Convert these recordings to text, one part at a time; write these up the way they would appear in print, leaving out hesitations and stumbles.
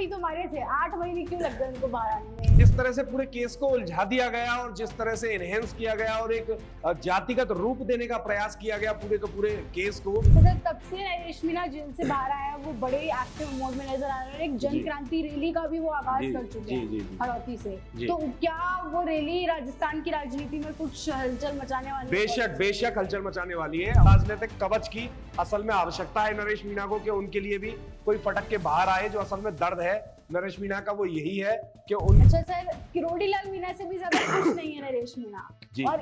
ही तो मारे थे, 8 महीने क्यों लग गए उनको बाहर आने में। जिस तरह से पूरे केस को उलझा दिया गया और जिस तरह से एनहेंस किया गया और एक जातिगत रूप देने का प्रयास किया गया पूरे के पूरे केस को। सर तब से नरेश मीणा जेल से बाहर आया, वो बड़े एक्टिव मोड में नजर आ रहे हैं। एक जन क्रांति रैली का भी वो आगाज कर चुके हैं हड़ौती से। तो क्या वो रैली राजस्थान की राजनीति में कुछ हलचल मचाने वाली है? बेशक हलचल मचाने वाली है। राजनीतिक कवच की असल में आवश्यकता है नरेश मीणा को कि उनके लिए भी कोई फटक के बाहर आए। जो असल में दर्द है नरेश मीणा का वो यही है कि अच्छा सर, किरोड़ी लाल मीणा से भी ज्यादा खुश नहीं है नरेश मीणा। और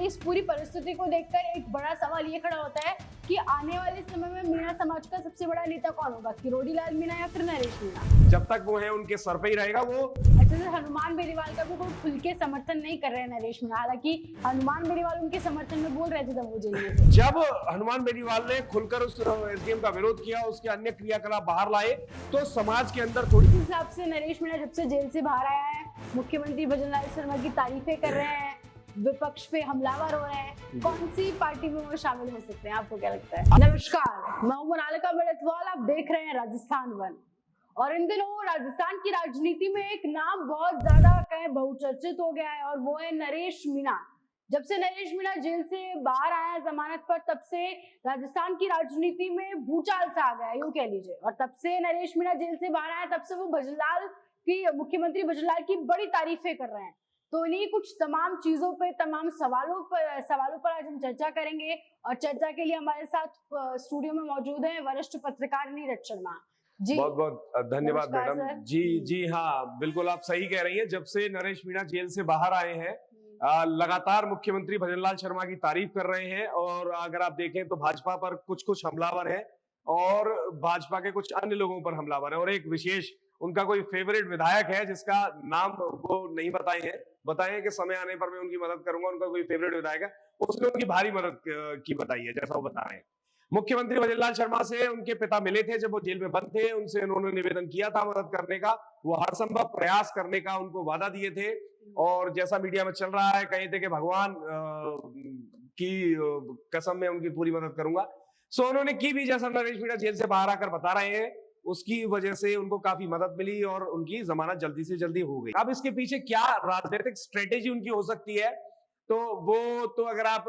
इस पूरी परिस्थिति को देखकर एक बड़ा सवाल ये खड़ा होता है कि आने वाले समय में मीणा समाज का सबसे बड़ा नेता कौन होगा, किरोड़ी लाल मीणा या फिर नरेश मीणा? जब तक वो है उनके सर पे ही रहेगा वो। अच्छा सर, हनुमान बेनीवाल का भी कोई खुल के समर्थन नहीं कर रहे हैं नरेश मीणा, हालांकि हनुमान बेनीवाल उनके समर्थन में बोल रहे थे तब वो जेल में थे। जब हनुमान बेनीवाल ने खुलकर उस एसडीएम का विरोध किया, उसके अन्य क्रियाकलाप बाहर लाए, तो समाज के अंदर थोड़ी हिसाब से नरेश मीणा जब से जेल से बाहर आया है, मुख्यमंत्री भजनलाल शर्मा की तारीफें कर रहे हैं, विपक्ष पे हमलावर हो रहे हैं। कौन सी पार्टी में वो शामिल हो सकते हैं, आपको क्या लगता है? नमस्कार, मैं मोनालिका बेड़तवाल, आप देख रहे हैं राजस्थान वन। और इन दिनों राजस्थान की राजनीति में एक नाम बहुत ज्यादा कहें बहुचर्चित हो गया है और वो है नरेश मीणा। जब से नरेश मीणा जेल से बाहर आया जमानत पर, तब से राजस्थान की राजनीति में भूचाल सा आ गया यूं कह लीजिए। और तब से नरेश मीणा जेल से बाहर आया, तब से वो भजनलाल की, मुख्यमंत्री भजनलाल की बड़ी तारीफें कर रहे हैं। तो इन्हीं कुछ तमाम चीजों पे, तमाम सवालों पर आज हम चर्चा करेंगे। और चर्चा के लिए हमारे साथ स्टूडियो में मौजूद हैं वरिष्ठ पत्रकार नीरज शर्मा जी। बहुत बहुत धन्यवाद मैडम जी। हाँ बिल्कुल, आप सही कह रही हैं। जब से नरेश मीणा जेल से बाहर आए हैं, लगातार मुख्यमंत्री भजनलाल शर्मा की तारीफ कर रहे हैं। और अगर आप देखें तो भाजपा पर कुछ हमलावर हैं और भाजपा के कुछ अन्य लोगों पर हमलावर है। और एक विशेष उनका कोई फेवरेट विधायक है जिसका नाम वो नहीं बताए कि समय आने पर मैं उनकी मदद करूंगा। उनका कोई फेवरेट विधायक है, उसने उनकी भारी मदद की बताई है, जैसा वो बता रहे हैं। मुख्यमंत्री भजनलाल शर्मा से उनके पिता मिले थे जब वो जेल में बंद थे, उनसे उन्होंने निवेदन किया था मदद करने का, वो हर संभव प्रयास करने का उनको वादा दिए थे। और जैसा मीडिया में चल रहा है, कहे थे कि भगवान की कसम में उनकी पूरी मदद करूंगा। सो उन्होंने की भी, जैसा नरेश मीणा जेल से बाहर आकर बता रहे हैं, उसकी वजह से उनको काफी मदद मिली और उनकी जमानत जल्दी से जल्दी हो गई। अब इसके पीछे क्या राजनीतिक स्ट्रेटेजी उनकी हो सकती है, तो वो तो अगर आप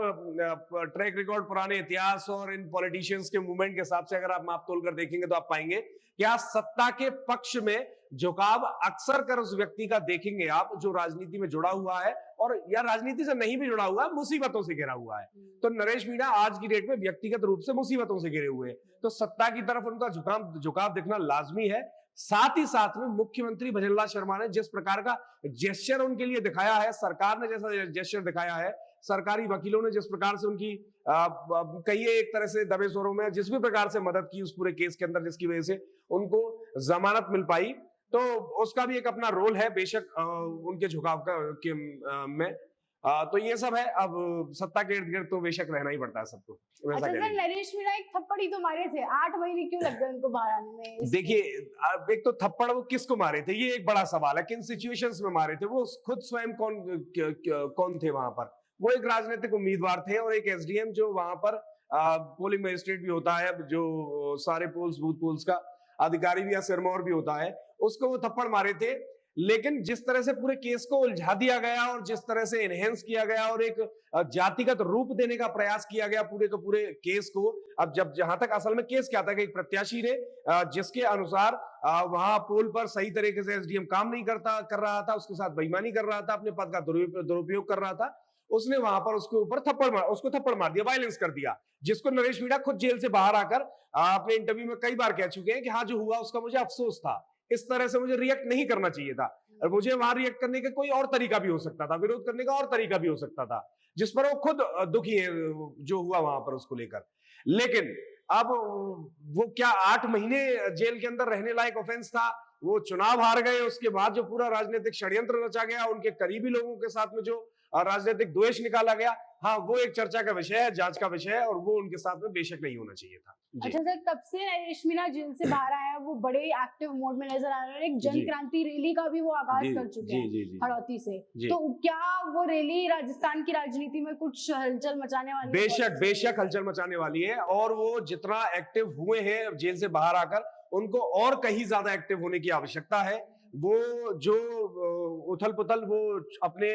ट्रैक रिकॉर्ड, पुराने इतिहास और इन पॉलिटिशियंस के मूवमेंट के हिसाब से अगर आप माप तोल कर देखेंगे तो आप पाएंगे कि आज सत्ता के पक्ष में झुकाव अक्सर कर उस व्यक्ति का देखेंगे आप जो राजनीति में जुड़ा हुआ है और या राजनीति से नहीं भी जुड़ा हुआ है, मुसीबतों से घिरा हुआ है। तो नरेश मीणा आज की डेट में व्यक्तिगत रूप से मुसीबतों से घिरे हुए हैं, तो सत्ता की तरफ उनका झुकाव दिखना लाजमी है। साथ ही साथ में मुख्यमंत्री भजनलाल शर्मा ने जिस प्रकार का जेस्चर उनके लिए दिखाया है, सरकार ने जैसा जेस्चर दिखाया है, सरकारी वकीलों ने जिस प्रकार से उनकी कहिए एक तरह से दबे स्वरों में जिस भी प्रकार से मदद की उस पूरे केस के अंदर, जिसकी वजह से उनको जमानत मिल पाई, तो उसका भी एक अपना रोल है बेशक उनके झुकाव में। तो ये सब है। अब सत्ता के इर्द गिर्द तो बेशक रहना ही पड़ता है सबको। अच्छा सर, नरेश मीणा एक थप्पड़ ही तो मारे थे, 8 महीने क्यों लग गए उनको बाहर आने में? देखिए, एक तो थप्पड़ वो किसको मारे थे, ये एक बड़ा सवाल है। किन सिचुएशंस में मारे थे, वो खुद स्वयं कौन थे वहां पर? वो एक राजनीतिक उम्मीदवार थे और एक एसडीएम जो वहां पर पोलिंग मजिस्ट्रेट भी होता है, जो सारे पोल्स, बूथ पोल्स का अधिकारी भी या सिरमौर भी होता है, उसको वो थप्पड़ मारे थे। लेकिन जिस तरह से पूरे केस को उलझा दिया गया और जिस तरह से एनहेंस किया गया और एक जातिगत रूप देने का प्रयास किया गया पूरे के पूरे केस को। अब जहां तक असल में केस क्या था कि एक प्रत्याशी ने जिसके अनुसार वहां पोल पर सही तरीके से एसडीएम काम नहीं कर रहा था, उसके साथ बेईमानी कर रहा था, अपने पद का दुरुपयोग कर रहा था, उसने वहां पर उसके ऊपर थप्पड़ मार दिया, वायलेंस कर दिया, जिसको नरेश मीणा खुद जेल से बाहर आकर अपने इंटरव्यू में कई बार कह चुके हैं कि हाँ, जो हुआ उसका मुझे अफसोस था, इस तरह से मुझे रिएक्ट नहीं करना चाहिए था और मुझे वहां रिएक्ट करने का कोई और तरीका भी हो सकता था, विरोध करने का और तरीका भी हो सकता था, जिस पर वो खुद दुखी है जो हुआ वहां पर उसको लेकर। लेकिन अब वो क्या 8 महीने जेल के अंदर रहने लायक ऑफेंस था? वो चुनाव हार गए, उसके बाद जो पूरा राजनीतिक षड्यंत्र रचा गया, उनके करीबी लोगों के साथ में जो राजनीतिक द्वेष निकाला गया, हाँ, वो एक चर्चा का विषय है, जांच का विषय है और वो उनके साथ में बेशक नहीं होना चाहिए था। अच्छा सर, तब से नरेश मीणा जेल से बाहर आया, वो बड़े एक्टिव मोड में नजर आ रहे हैं। एक जन क्रांति रैली का भी वो आगाज कर चुके हैं हड़ौती से। तो क्या वो रैली राजस्थान की राजनीति में कुछ हलचल मचाने वाली है? बेशक हलचल मचाने वाली है। और वो जितना एक्टिव हुए हैं जेल से बाहर आकर, उनको और कहीं ज्यादा एक्टिव होने की आवश्यकता है। वो जो उथल पुथल वो अपने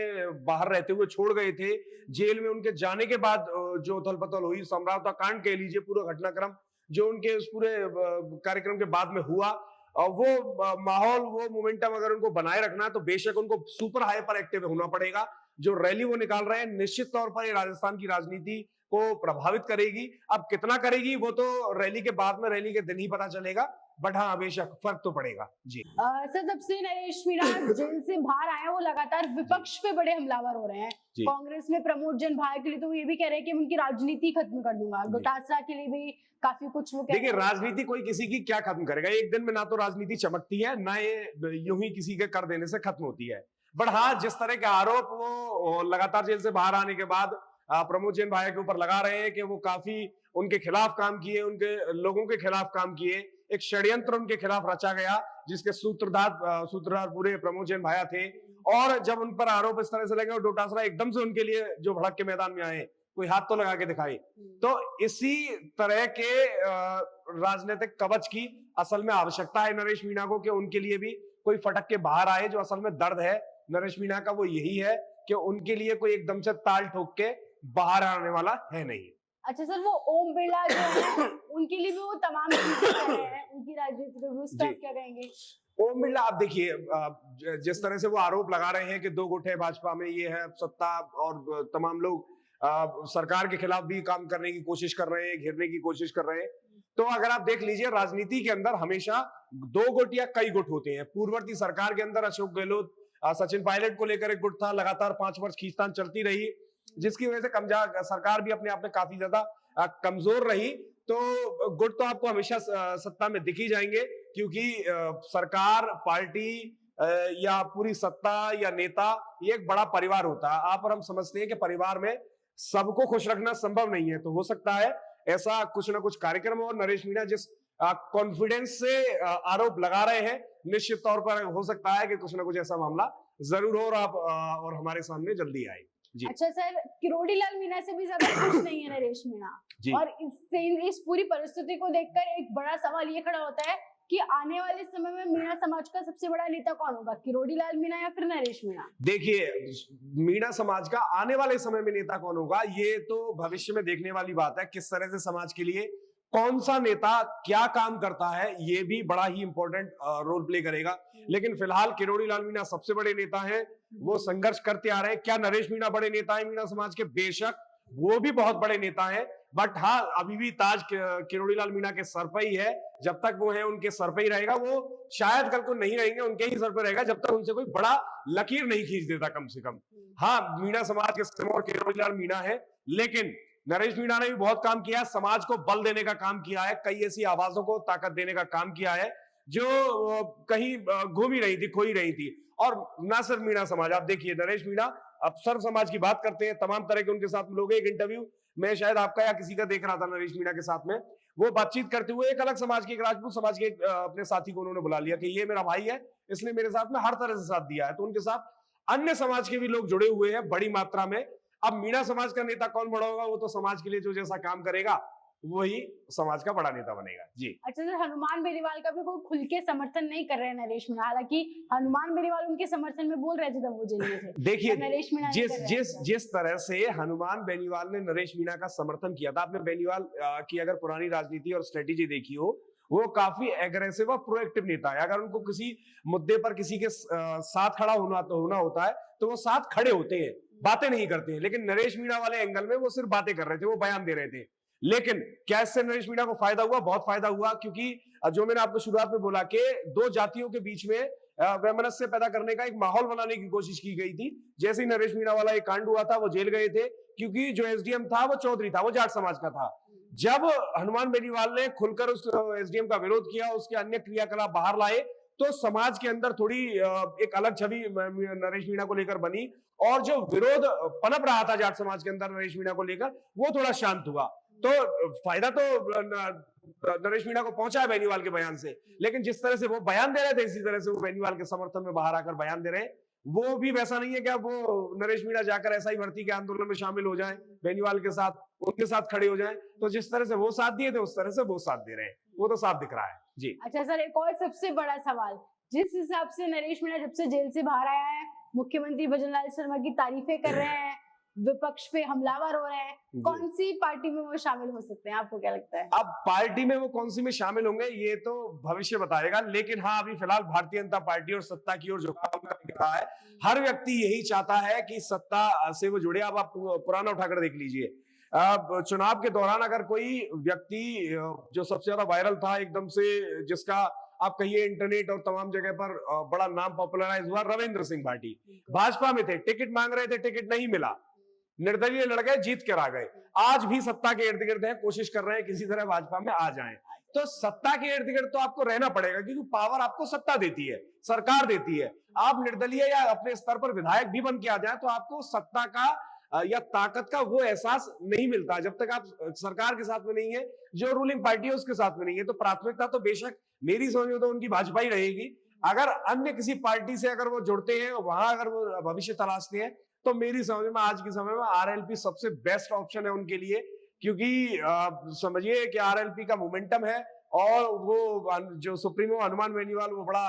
बाहर रहते हुए छोड़ गए थे, जेल में उनके जाने के बाद जो उथल पुथल हुई, समझौता कांड कह लीजिए, पूरा घटनाक्रम जो उनके उस पूरे कार्यक्रम के बाद में हुआ, वो माहौल, वो मोमेंटम अगर उनको बनाए रखना है तो बेशक उनको सुपर हाइपर एक्टिव होना पड़ेगा। जो रैली वो निकाल रहे हैं निश्चित तौर पर ये राजस्थान की राजनीति को प्रभावित करेगी। अब कितना करेगी वो तो रैली के बाद में, रैली के दिन ही पता चलेगा, बट हाँ बेशक फर्क तो पड़ेगा। जी सर, जब से नरेश मीणा जेल से बाहर आए वो लगातार विपक्ष पे बड़े हमलावर हो रहे हैं। कांग्रेस में प्रमोद जन भाई के लिए तो वो ये भी कह रहे हैं कि उनकी राजनीति खत्म कर दूंगा। डोटासरा के लिए भी काफी कुछ वो देखिए, राजनीति कोई किसी की क्या खत्म करेगा, एक दिन में ना तो राजनीति चमकती है, ना ये यूं ही किसी के कर देने से खत्म होती है। बट हाँ, जिस तरह के आरोप वो लगातार जेल से बाहर आने के बाद प्रमोद जैन भाई के ऊपर लगा रहे हैं कि वो काफी उनके खिलाफ काम किए, उनके लोगों के खिलाफ काम किए, एक षड्यंत्र उनके खिलाफ रचा गया जिसके सूत्रधार पूरे प्रमोद जैन भाया थे। और जब उन पर आरोप इस तरह से लगे और डोटासरा एकदम से उनके लिए जो भड़क के मैदान में आए, कोई हाथ तो लगा के दिखाए, तो इसी तरह के राजनीतिक कवच की असल में आवश्यकता है नरेश मीणा को, कि उनके लिए भी कोई फटक के बाहर आए। जो असल में दर्द है नरेश मीणा का वो यही है कि उनके लिए कोई एकदम से ताल ठोक के बाहर आने वाला है नहीं। अच्छा सर, वो ओम बिरला जो है उनके लिए भी वो तमाम चीजें कर रहे हैं, उनकी राजनीति पे उस पर क्या कहेंगे? ओम बिरला, आप देखिए जिस तरह से वो आरोप लगा रहे हैं कि दो गुट है भाजपा में, ये है सत्ता, और तमाम लोग सरकार के खिलाफ भी काम करने की कोशिश कर रहे हैं, घेरने की कोशिश कर रहे हैं। तो अगर आप देख लीजिए, राजनीति के अंदर हमेशा दो गुट या कई गुट होते हैं। पूर्ववर्ती सरकार के अंदर अशोक गहलोत, सचिन पायलट को लेकर एक गुट था, लगातार 5 वर्ष खींचतान चलती रही, जिसकी वजह से सरकार भी अपने आप में काफी ज्यादा कमजोर रही। तो गुट तो आपको हमेशा सत्ता में दिख ही जाएंगे, क्योंकि सरकार, पार्टी या पूरी सत्ता या नेता, ये एक बड़ा परिवार होता है। आप और हम समझते हैं कि परिवार में सबको खुश रखना संभव नहीं है, तो हो सकता है ऐसा कुछ ना कुछ कार्यक्रम हो। नरेश मीणा जिस कॉन्फिडेंस से आरोप लगा रहे हैं, निश्चित तौर पर हो सकता है कि कुछ ना कुछ ऐसा मामला जरूर हो और हमारे सामने जल्दी आए। जी। अच्छा सर, किरोड़ी लाल मीणा से भी ज्यादा खुश नहीं है नरेश मीणा, और इस पूरी परिस्थिति को देखकर एक बड़ा सवाल ये खड़ा होता है कि आने वाले समय में मीणा समाज का सबसे बड़ा नेता कौन होगा, किरोड़ी लाल मीणा या फिर नरेश मीणा? देखिए, मीणा समाज का आने वाले समय में नेता कौन होगा, ये तो भविष्य में देखने वाली बात है। किस तरह से समाज के लिए कौन सा नेता क्या काम करता है, ये भी बड़ा ही इंपॉर्टेंट रोल प्ले करेगा। लेकिन फिलहाल किरोड़ी लाल मीणा सबसे बड़े नेता हैं, वो संघर्ष करते आ रहे हैं। क्या नरेश मीणा बड़े नेता है मीणा समाज के? बेशक वो भी बहुत बड़े नेता हैं, बट हाँ, अभी भी ताज किरोड़ी लाल मीणा के सर पर ही है। जब तक वो है उनके सर पर ही रहेगा। वो शायद कल को नहीं रहेंगे, उनके ही सर पर रहेगा, जब तक उनसे कोई बड़ा लकीर नहीं खींच देता कम से कम। हाँ, मीणा समाज के सिरमौर किरोड़ी लाल मीणा है, लेकिन नरेश मीणा ने भी बहुत काम किया, समाज को बल देने का काम किया है, कई ऐसी आवाजों को ताकत देने का काम किया है जो कहीं घूम ही रही थी, खो ही रही थी। और ना सिर्फ मीणा समाज, आप देखिए नरेश मीणा अब सर्व समाज की बात करते हैं, तमाम तरह के उनके साथ लोग। एक इंटरव्यू मैं शायद आपका या किसी का देख रहा था नरेश मीणा के साथ में, वो बातचीत करते हुए एक अलग समाज के, एक राजपूत समाज के अपने साथी को उन्होंने बुला लिया कि ये मेरा भाई है, इसने मेरे साथ में हर तरह से साथ दिया है। तो उनके साथ अन्य समाज के भी लोग जुड़े हुए हैं बड़ी मात्रा में। अब मीणा समाज का नेता कौन बड़ा होगा, वो तो समाज के लिए जो जैसा काम करेगा वही समाज का बड़ा नेता बनेगा। जी। अच्छा सर, हनुमान बेनीवाल का भी कोई खुल के समर्थन नहीं कर रहे हैं नरेश मीणा, हालांकि हनुमान बेनीवाल उनके समर्थन में बोल रहे थे जब वो जेल में थे। देखिए, नरेश मीणा जिस तरह से हनुमान बेनीवाल ने नरेश मीणा का समर्थन किया था, आपने बेनीवाल की अगर पुरानी राजनीति और स्ट्रेटेजी देखी हो, वो काफी एग्रेसिव और प्रोएक्टिव नेता है। अगर उनको किसी मुद्दे पर किसी के साथ खड़ा होना होता है तो वो साथ खड़े होते हैं, बातें नहीं करते हैं। लेकिन नरेश मीणा वाले एंगल में वो सिर्फ बातें कर रहे थे, वो बयान दे रहे थे। लेकिन क्या इससे नरेश मीणा को फायदा हुआ? बहुत फायदा हुआ, क्योंकि जो मैंने आपको शुरुआत में बोला कि दो जातियों के बीच में वैमनस्य पैदा करने का एक माहौल बनाने की कोशिश की गई थी। जैसे ही नरेश मीणा वाला एक कांड हुआ था, वो जेल गए थे, क्योंकि जो एसडीएम था वो चौधरी था, वो जाट समाज का था। जब हनुमान बेनीवाल ने खुलकर उस एसडीएम का विरोध किया, उसके अन्य क्रियाकलाप बाहर लाए, तो समाज के अंदर थोड़ी एक अलग छवि नरेश मीणा को लेकर बनी, और जो विरोध पनप रहा था जाट समाज के अंदर नरेश मीणा को लेकर, वो थोड़ा शांत हुआ। तो फायदा तो नरेश मीणा को पहुंचा है बेनीवाल के बयान से। लेकिन जिस तरह से वो बयान दे रहे थे, इसी तरह से वो बेनीवाल के समर्थन में बाहर आकर बयान दे रहे हैं। वो भी वैसा नहीं है कि अब वो नरेश मीणा जाकर ऐसा ही भर्ती के आंदोलन में शामिल हो जाएं, बेनीवाल के साथ, उनके साथ खड़े हो जाएं। तो जिस तरह से वो साथ दिए थे, उस तरह से वो साथ दे रहे हैं, वो तो साफ दिख रहा है। जी। अच्छा सर, एक और सबसे बड़ा सवाल, जिस हिसाब से नरेश मीणा जब से जेल से बाहर आया है, मुख्यमंत्री भजनलाल शर्मा की तारीफें कर रहे हैं, विपक्ष पे हमलावर हो रहे हैं, कौन सी पार्टी में वो शामिल हो सकते हैं, आपको क्या लगता है? अब पार्टी में वो कौन सी में शामिल होंगे ये तो भविष्य बताएगा, लेकिन हाँ अभी फिलहाल भारतीय जनता पार्टी और सत्ता की ओर झुकाव दिख रहा है। हर व्यक्ति यही चाहता है कि सत्ता से वो जुड़े। अब आप पुराना उठाकर देख लीजिए, अब चुनाव के दौरान अगर कोई व्यक्ति जो सबसे ज्यादा वायरल था एकदम से, जिसका आप कहिए इंटरनेट और तमाम जगह पर बड़ा नाम पॉपुलराइज हुआ, रविंद्र सिंह भाटी भाजपा में थे, टिकट मांग रहे थे, टिकट नहीं मिला, निर्दलीय लड़ गए, जीत कर आ गए। आज भी सत्ता के इर्द गिर्द है, कोशिश कर रहे हैं किसी तरह भाजपा में आ जाएं। तो सत्ता के इर्द गिर्द तो आपको रहना पड़ेगा, क्योंकि पावर आपको सत्ता देती है, सरकार देती है। आप निर्दलीय या अपने स्तर पर विधायक भी बन के आ जाए तो आपको सत्ता का या ताकत का वो एहसास नहीं मिलता जब तक आप सरकार के साथ में नहीं है, जो रूलिंग पार्टी है उसके साथ में नहीं है। तो प्राथमिकता तो बेशक मेरी समझ में तो उनकी भाजपा ही रहेगी। अगर अन्य किसी पार्टी से अगर वो जुड़ते हैं, वहां अगर वो भविष्य तलाशते हैं, तो मेरी समझ में आज के समय में आरएलपी सबसे बेस्ट ऑप्शन है उनके लिए, क्योंकि समझिए कि आरएलपी का मोमेंटम है और वो जो सुप्रीमो हनुमान बेनीवाल वो बड़ा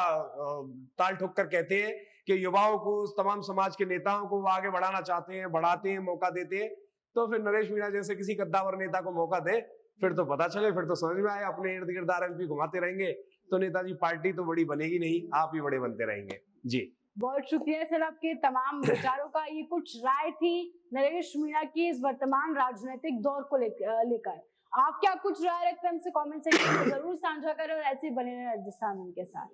ताल ठोक कर कहते हैं कि युवाओं को, तमाम समाज के नेताओं को वो आगे बढ़ाना चाहते हैं, बढ़ाते हैं, मौका देते हैं। तो फिर नरेश मीणा जैसे किसी कद्दावर नेता को मौका दे, फिर तो पता चले, फिर तो समझ में आए। अपने इर्द गिर्द आरएलपी घुमाते रहेंगे तो नेताजी पार्टी तो बड़ी बनेगी नहीं, आप ही बड़े बनते रहेंगे। जी बहुत शुक्रिया सर आपके तमाम विचारों का। ये कुछ राय थी नरेश मीणा की इस वर्तमान राजनीतिक दौर को लेकर। आप क्या कुछ राय रखते हैं हमसे कमेंट सेक्शन में जरूर साझा करें और ऐसे बने रहे राजस्थान उनके साथ।